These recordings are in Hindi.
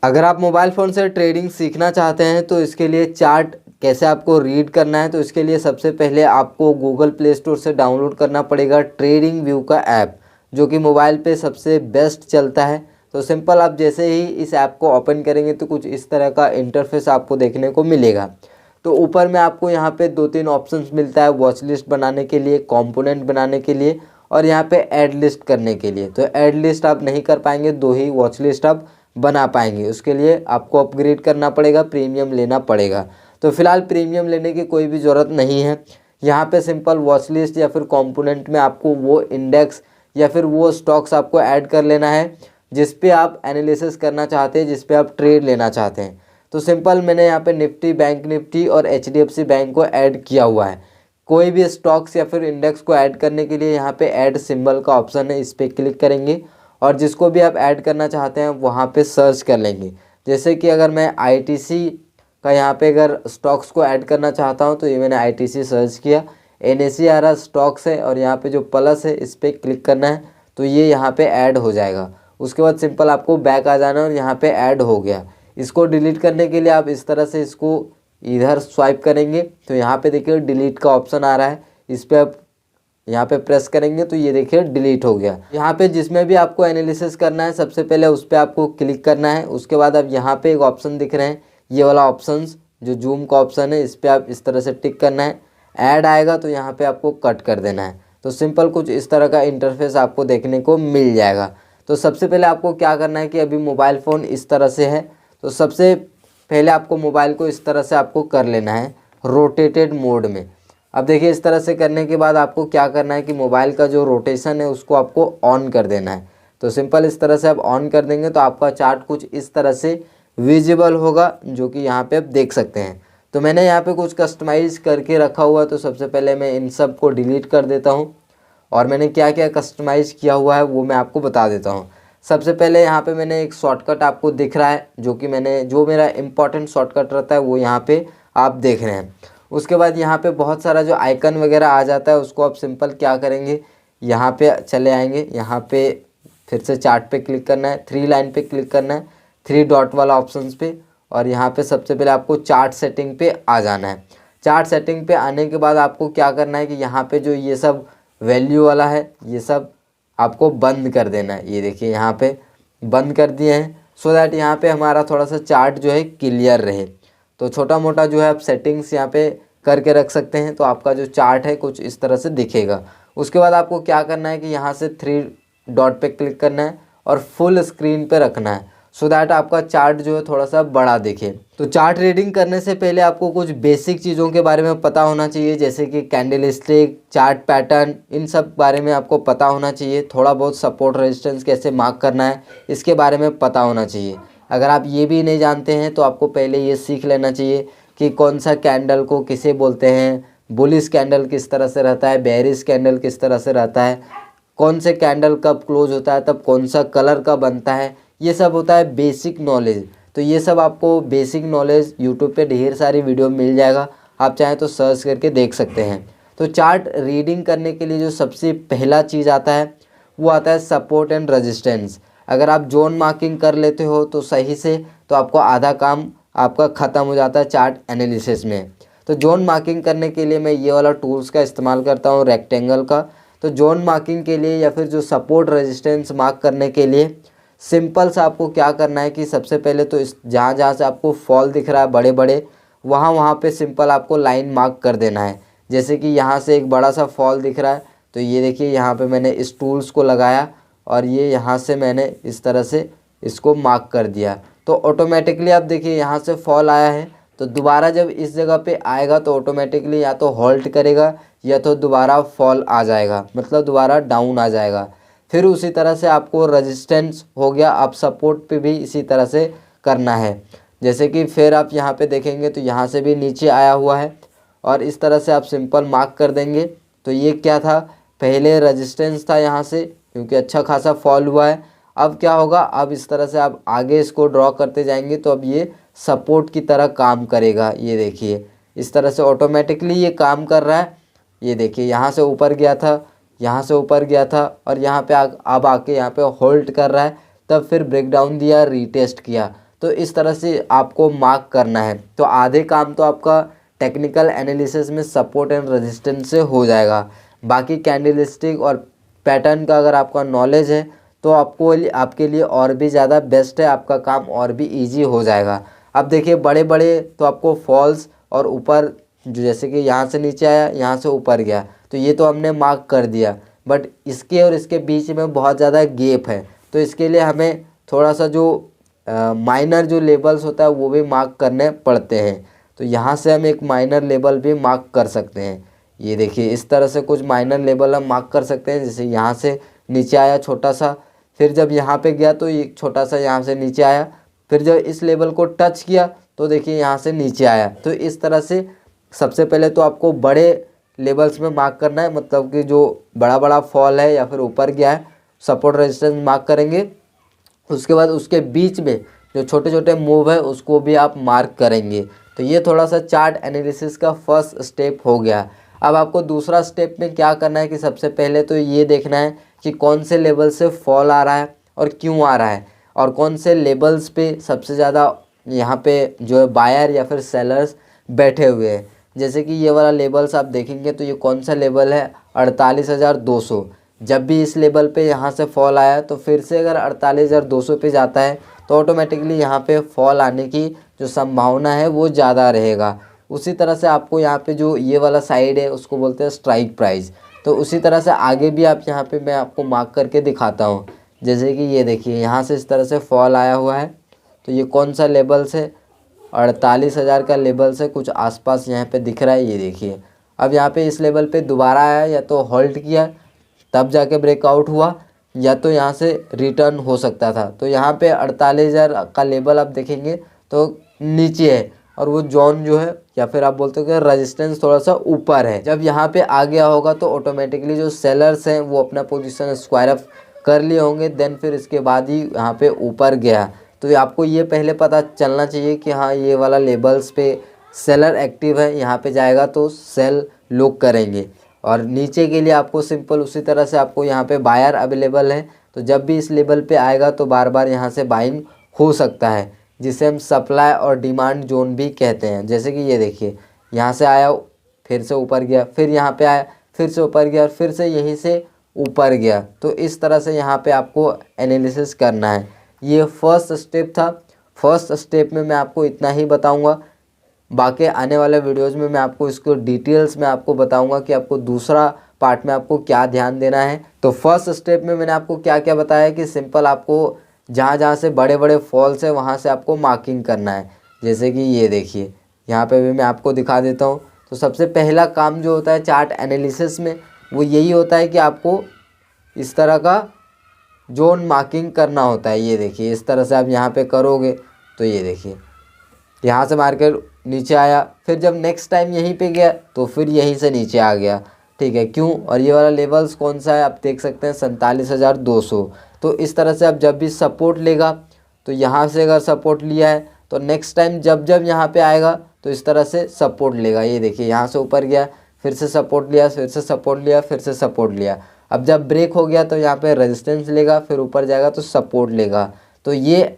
अगर आप मोबाइल फ़ोन से ट्रेडिंग सीखना चाहते हैं तो इसके लिए चार्ट कैसे आपको रीड करना है, तो इसके लिए सबसे पहले आपको गूगल प्ले स्टोर से डाउनलोड करना पड़ेगा ट्रेडिंग व्यू का ऐप, जो कि मोबाइल पे सबसे बेस्ट चलता है। तो सिंपल आप जैसे ही इस ऐप को ओपन करेंगे तो कुछ इस तरह का इंटरफेस आपको देखने को मिलेगा। तो ऊपर में आपको यहाँ पे 2-3 ऑप्शंस मिलता है, वॉच लिस्ट बनाने के लिए, कंपोनेंट बनाने के लिए और यहाँ पे ऐड लिस्ट करने के लिए। तो ऐड लिस्ट आप नहीं कर पाएंगे, 2 ही वॉच लिस्ट आप बना पाएंगे। उसके लिए आपको अपग्रेड करना पड़ेगा, प्रीमियम लेना पड़ेगा। तो फिलहाल प्रीमियम लेने की कोई भी ज़रूरत नहीं है। यहाँ पे सिंपल वॉच लिस्ट या फिर कंपोनेंट में आपको वो इंडेक्स या फिर वो स्टॉक्स आपको ऐड कर लेना है जिस पे आप एनालिसिस करना चाहते हैं, जिस पे आप ट्रेड लेना चाहते हैं। तो सिंपल मैंने यहाँ पे निफ्टी, बैंक निफ्टी और HDFC बैंक को ऐड किया हुआ है। कोई भी स्टॉक्स या फिर इंडेक्स को ऐड करने के लिए यहाँ पे ऐड सिंबल का ऑप्शन है, इस पर क्लिक करेंगे और जिसको भी आप ऐड करना चाहते हैं वहाँ पे सर्च कर लेंगे। जैसे कि अगर मैं ITC का यहाँ पे अगर स्टॉक्स को ऐड करना चाहता हूँ तो ये मैंने ITC सर्च किया, NSE आ रहा स्टॉक्स है और यहाँ पे जो प्लस है इस पर क्लिक करना है तो ये यहाँ पे ऐड हो जाएगा। उसके बाद सिंपल आपको बैक आ जाना और यहाँ पे ऐड हो गया। इसको डिलीट करने के लिए आप इस तरह से इसको इधर स्वाइप करेंगे तो यहाँ पे देखिए डिलीट का ऑप्शन आ रहा है, इस पर आप यहाँ पे प्रेस करेंगे तो ये देखिए डिलीट हो गया। यहाँ पे जिसमें भी आपको एनालिसिस करना है सबसे पहले उस पर आपको क्लिक करना है। उसके बाद अब यहाँ पे एक ऑप्शन दिख रहे हैं, ये वाला ऑप्शन जो जूम का ऑप्शन है, इस पर आप इस तरह से टिक करना है। ऐड आएगा तो यहाँ पे आपको कट कर देना है। तो सिंपल कुछ इस तरह का इंटरफेस आपको देखने को मिल जाएगा। तो सबसे पहले आपको क्या करना है कि अभी मोबाइल फ़ोन इस तरह से है, तो सबसे पहले आपको मोबाइल को इस तरह से आपको कर लेना है रोटेटेड मोड में। अब देखिए इस तरह से करने के बाद आपको क्या करना है कि मोबाइल का जो रोटेशन है उसको आपको ऑन कर देना है। तो सिंपल इस तरह से आप ऑन कर देंगे तो आपका चार्ट कुछ इस तरह से विजिबल होगा, जो कि यहाँ पे आप देख सकते हैं। तो मैंने यहाँ पे कुछ कस्टमाइज करके रखा हुआ है, तो सबसे पहले मैं इन सब को डिलीट कर देता हूँ और मैंने क्या क्या कस्टमाइज़ किया हुआ है वो मैं आपको बता देता हूँ। सबसे पहले यहाँ पे मैंने एक शॉर्टकट आपको दिख रहा है, जो मेरा इंपॉर्टेंट शॉर्टकट रहता है वो यहाँ पे आप देख रहे हैं। उसके बाद यहाँ पे बहुत सारा जो आइकन वगैरह आ जाता है उसको आप सिंपल क्या करेंगे, यहाँ पे चले आएंगे, यहाँ पे फिर से चार्ट पे क्लिक करना है, 3 लाइन पे क्लिक करना है, 3 डॉट वाला ऑप्शन पे, और यहाँ पे सबसे पहले आपको चार्ट सेटिंग पे आ जाना है। चार्ट सेटिंग पे आने के बाद आपको क्या करना है कि यहाँ पे जो ये सब वैल्यू वाला है ये सब आपको बंद कर देना है। ये देखिए यहाँ पे बंद कर दिए हैं, सो दैट यहाँ पे हमारा थोड़ा सा चार्ट जो है क्लियर रहे। तो छोटा मोटा जो है आप सेटिंग्स यहाँ पे करके रख सकते हैं, तो आपका जो चार्ट है कुछ इस तरह से दिखेगा। उसके बाद आपको क्या करना है कि यहाँ से 3 डॉट पे क्लिक करना है और फुल स्क्रीन पे रखना है, सो दैट आपका चार्ट जो है थोड़ा सा बड़ा दिखे। तो चार्ट रीडिंग करने से पहले आपको कुछ बेसिक चीज़ों के बारे में पता होना चाहिए, जैसे कि कैंडल स्टिक, चार्ट पैटर्न, इन सब बारे में आपको पता होना चाहिए। थोड़ा बहुत सपोर्ट रेजिस्टेंस कैसे मार्क करना है इसके बारे में पता होना चाहिए। अगर आप ये भी नहीं जानते हैं तो आपको पहले ये सीख लेना चाहिए कि कौन सा कैंडल को किसे बोलते हैं, बुलिश कैंडल किस तरह से रहता है, बेयरिश कैंडल किस तरह से रहता है, कौन से कैंडल कब क्लोज होता है, तब कौन सा कलर का बनता है, ये सब होता है बेसिक नॉलेज। तो ये सब आपको बेसिक नॉलेज यूट्यूब पे ढेर सारी वीडियो मिल जाएगा, आप चाहें तो सर्च करके देख सकते हैं। तो चार्ट रीडिंग करने के लिए जो सबसे पहला चीज़ आता है वो आता है सपोर्ट एंड रेजिस्टेंस। अगर आप जोन मार्किंग कर लेते हो तो सही से, तो आपको आधा काम आपका ख़त्म हो जाता है चार्ट एनालिसिस में। तो जोन मार्किंग करने के लिए मैं ये वाला टूल्स का इस्तेमाल करता हूँ, रेक्टेंगल का। तो जोन मार्किंग के लिए या फिर जो सपोर्ट रेजिस्टेंस मार्क करने के लिए सिंपल सा आपको क्या करना है कि सबसे पहले तो इस जहाँ जहाँ से आपको फॉल दिख रहा है बड़े बड़े, वहाँ पे सिंपल आपको लाइन मार्क कर देना है। जैसे कि यहाँ से एक बड़ा सा फॉल दिख रहा है, तो ये देखिए यहाँ पे मैंने इस टूल्स को लगाया और ये यहाँ से मैंने इस तरह से इसको मार्क कर दिया। तो ऑटोमेटिकली आप देखिए यहाँ से फॉल आया है, तो दोबारा जब इस जगह पे आएगा तो ऑटोमेटिकली या तो होल्ड करेगा या तो दोबारा फॉल आ जाएगा, मतलब दोबारा डाउन आ जाएगा। फिर उसी तरह से आपको रेजिस्टेंस हो गया, आप सपोर्ट पे भी इसी तरह से करना है। जैसे कि फिर आप यहाँ पे देखेंगे तो यहाँ से भी नीचे आया हुआ है और इस तरह से आप सिंपल मार्क कर देंगे। तो ये क्या था, पहले रेजिस्टेंस था यहाँ से, क्योंकि अच्छा खासा फॉल हुआ है। अब क्या होगा, अब इस तरह से आप आगे इसको ड्रॉ करते जाएंगे तो अब ये सपोर्ट की तरह काम करेगा। ये देखिए इस तरह से ऑटोमेटिकली ये काम कर रहा है। ये देखिए यहाँ से ऊपर गया था, यहाँ से ऊपर गया था और यहाँ पे अब आके यहाँ पे होल्ड कर रहा है, तब फिर ब्रेकडाउन दिया, रीटेस्ट किया। तो इस तरह से आपको मार्क करना है। तो आधे काम तो आपका टेक्निकल एनालिसिस में सपोर्ट एंड रेजिस्टेंस से हो जाएगा। बाकी कैंडलस्टिक और पैटर्न का अगर आपका नॉलेज है तो आपके लिए और भी ज़्यादा बेस्ट है, आपका काम और भी ईजी हो जाएगा। अब देखिए बड़े बड़े तो आपको फॉल्स और ऊपर जो जैसे कि यहाँ से नीचे आया, यहाँ से ऊपर गया, तो ये तो हमने मार्क कर दिया, बट इसके और इसके बीच में बहुत ज़्यादा गैप है। तो इसके लिए हमें थोड़ा सा जो माइनर जो लेबल्स होता है वो भी मार्क करने पड़ते हैं। तो यहाँ से हम एक माइनर लेबल भी मार्क कर सकते हैं। ये देखिए इस तरह से कुछ माइनर लेबल हम मार्क कर सकते हैं। जैसे यहाँ से नीचे आया छोटा सा, फिर जब यहाँ पे गया तो ये छोटा सा यहाँ से नीचे आया, फिर जब इस लेवल को टच किया तो देखिए यहाँ से नीचे आया। तो इस तरह से सबसे पहले तो आपको बड़े लेवल्स में मार्क करना है, मतलब कि जो बड़ा बड़ा फॉल है या फिर ऊपर गया है, सपोर्ट रेजिस्टेंस मार्क करेंगे। उसके बाद उसके बीच में जो छोटे छोटे मूव है उसको भी आप मार्क करेंगे। तो ये थोड़ा सा चार्ट एनालिसिस का फर्स्ट स्टेप हो गया। अब आपको दूसरा स्टेप में क्या करना है कि सबसे पहले तो ये देखना है कि कौन से लेवल से फॉल आ रहा है और क्यों आ रहा है, और कौन से लेवल्स पे सबसे ज़्यादा यहाँ पे जो है बायर या फिर सेलर्स बैठे हुए हैं। जैसे कि ये वाला लेवल्स आप देखेंगे तो ये कौन सा लेवल है, 48,200। जब भी इस लेवल पे यहाँ से फॉल आया तो फिर से अगर 48,200 पे जाता है तो ऑटोमेटिकली यहाँ पे फॉल आने की जो संभावना है वो ज़्यादा रहेगा। उसी तरह से आपको यहाँ पे जो ये वाला साइड है उसको बोलते हैं स्ट्राइक प्राइस। तो उसी तरह से आगे भी आप यहाँ पे मैं आपको मार्क करके दिखाता हूँ। जैसे कि ये देखिए यहाँ से इस तरह से फॉल आया हुआ है, तो ये कौन सा लेवल से, 48,000 का लेवल से कुछ आसपास यहाँ पे दिख रहा है। ये देखिए अब यहाँ पे इस लेवल पे दोबारा आया, या तो होल्ड किया तब जाके ब्रेकआउट हुआ, या तो यहाँ से रिटर्न हो सकता था। तो यहाँ पे 48,000 का लेवल आप देखेंगे तो नीचे है, और वो जोन जो है या फिर आप बोलते हो कि रेजिस्टेंस थोड़ा सा ऊपर है। जब यहाँ पे आ गया होगा तो ऑटोमेटिकली जो सेलर्स हैं वो अपना पोजीशन स्क्वायर अप कर लिए होंगे, देन फिर इसके बाद ही यहाँ पे ऊपर गया। तो आपको ये पहले पता चलना चाहिए कि हाँ ये वाला लेबल्स पे सेलर एक्टिव है, यहाँ पे जाएगा तो सेल लोग करेंगे। और नीचे के लिए आपको सिंपल उसी तरह से आपको यहाँ पे बायर अवेलेबल है, तो जब भी इस लेवल पे आएगा तो बार बार यहाँ से बाइंग हो सकता है, जिसे हम सप्लाई और डिमांड जोन भी कहते हैं। जैसे कि ये देखिए यहाँ से आया, फिर से ऊपर गया, फिर यहाँ पे आया, फिर से ऊपर गया, फिर से यहीं से ऊपर गया। तो इस तरह से यहाँ पे आपको एनालिसिस करना है। ये फर्स्ट स्टेप था। फर्स्ट स्टेप में मैं आपको इतना ही बताऊँगा, बाकी आने वाले वीडियोज़ में मैं आपको इसको डिटेल्स में आपको बताऊंगा कि आपको दूसरा पार्ट में आपको क्या ध्यान देना है। तो फर्स्ट स्टेप में मैंने आपको क्या क्या बताया कि सिंपल आपको जहाँ जहाँ से बड़े बड़े फॉल्स है वहाँ से आपको मार्किंग करना है। जैसे कि ये देखिए यहाँ पे भी मैं आपको दिखा देता हूँ। तो सबसे पहला काम जो होता है चार्ट एनालिसिस में वो यही होता है कि आपको इस तरह का जोन मार्किंग करना होता है। ये देखिए इस तरह से आप यहाँ पे करोगे तो ये देखिए यहाँ से मार्केट नीचे आया, फिर जब नेक्स्ट टाइम यहीं पे गया तो फिर यहीं से नीचे आ गया, ठीक है क्यों। और ये वाला लेवल्स कौन सा है आप देख सकते हैं 47,200। तो इस तरह से आप जब भी सपोर्ट लेगा तो यहाँ से अगर सपोर्ट लिया है तो नेक्स्ट टाइम जब जब यहाँ पे आएगा तो इस तरह से सपोर्ट लेगा। ये देखिए यहाँ से ऊपर गया, फिर से सपोर्ट लिया, फिर से सपोर्ट लिया, फिर से सपोर्ट लिया। अब जब ब्रेक हो गया तो यहाँ पे रेजिस्टेंस लेगा, फिर ऊपर जाएगा तो सपोर्ट लेगा। तो ये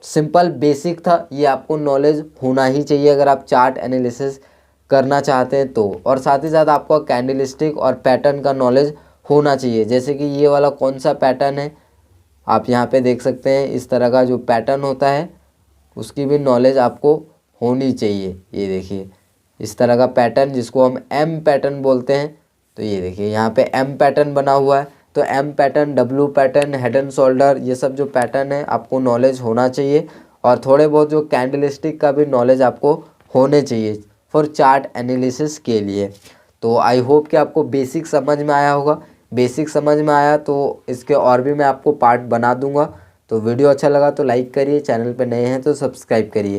सिंपल बेसिक था, ये आपको नॉलेज होना ही चाहिए अगर आप चार्ट एनालिसिस करना चाहते हैं तो। और साथ ही साथ आपको कैंडलस्टिक और पैटर्न का नॉलेज होना चाहिए। जैसे कि ये वाला कौन सा पैटर्न है आप यहाँ पे देख सकते हैं, इस तरह का जो पैटर्न होता है उसकी भी नॉलेज आपको होनी चाहिए। ये देखिए इस तरह का पैटर्न जिसको हम एम पैटर्न बोलते हैं। तो ये देखिए यहाँ पे एम पैटर्न बना हुआ है। तो M pattern, W pattern, head and shoulder, ये सब जो पैटर्न है आपको नॉलेज होना चाहिए। और थोड़े बहुत जो कैंडलस्टिक का भी नॉलेज आपको होने चाहिए फॉर चार्ट एनालिसिस के लिए। तो आई होप कि आपको बेसिक समझ में आया होगा। बेसिक समझ में आया तो इसके और भी मैं आपको पार्ट बना दूंगा। तो वीडियो अच्छा लगा तो लाइक करिए, चैनल पे नए हैं तो सब्सक्राइब करिए।